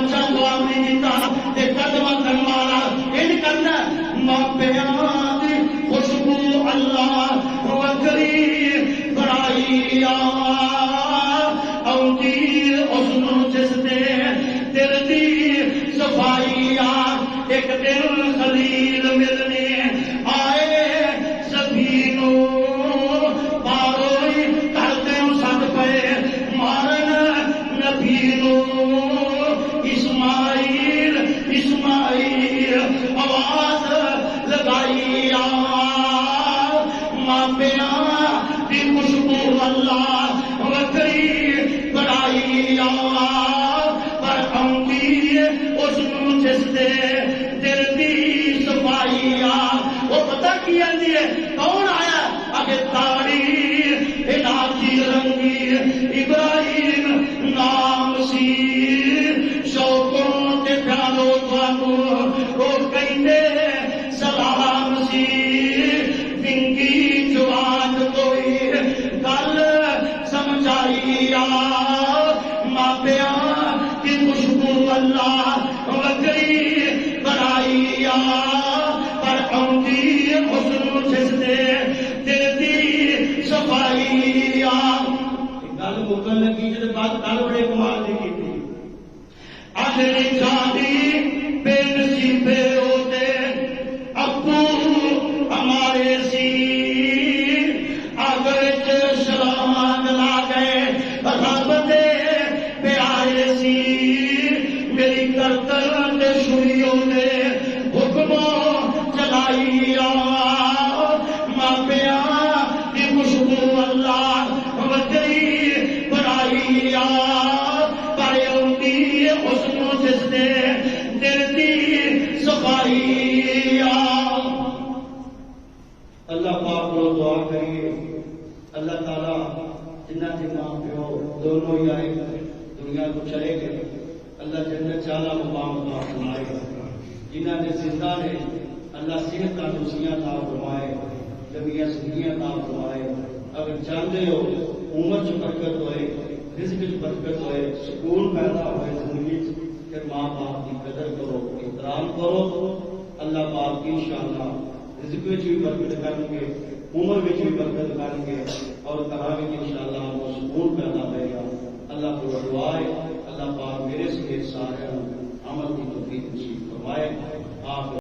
بچہ دعا نہیں دیتا تے قدم کروانا ان کرنا ماپیاں دی خوشبو اللہ وکری بڑائی آؤندی اس نو جس دے دل دی صفائی ایک دن خلیل ملنے آئے سبھی باروئی کرتے سد پے مارن نبی اسماعیل اسماعیل آواز لگائی ماپیاں دی خوشبو اللہ وکری بڑائی پر آؤندی اس جس دے دل دی صفائی وہ پتہ کی آندی ہے کون آیا اگے تاڑی الہی رنگی ابراہیم نام سی شوقوں تے پیارو تھانو وہ کہندے سلام سی ونگی جوان کوئی گل سمجھائی ماپیاں کی خوشبو اللہ وکری بڑائی پر آؤندی حسن جس دے دل دی صفائی گل مکن لگی جب بات گل بڑے کمال دی کی آخری جانی بے نصیبے ہوتے ابو ہمارے سی اگر سلام لا گئے رب دے پیارے سی میری گردن شریوں نے حکموں چلائی ماپیاں کی خوشبو اللہ وکری بڑائی پر آؤندی حسن جس دے دل دی صفائی اللہ پاک کو دعا کریے اللہ تعالیٰ جنہ کے ماں پیو دونوں ہی آئے دنیا کو چلے گئے اللہ جنت چالا مقام عطا فرمائے جنہ نے زندہ نے اللہ صحت تندرستیاں عطا فرمائے لمبیاں زندگیاں عطا فرمائے اگر چاہتے ہو عمر چ برکت ہوئے رزق چ برکت ہوئے سکون پیدا ہوئے زندگی پھر ماں باپ کی قدر کرو احترام کرو اللہ پاک کی انشاءاللہ رزق میں بھی برکت کریں گے عمر میں بھی برکت کریں گے اور کراوے کی انشاءاللہ وہ سکون پیدا ہوئے گا اللہ کو دعائے اللہ پاک میرے سے سارے عمل کی توفیق نصیب فرمائے آپ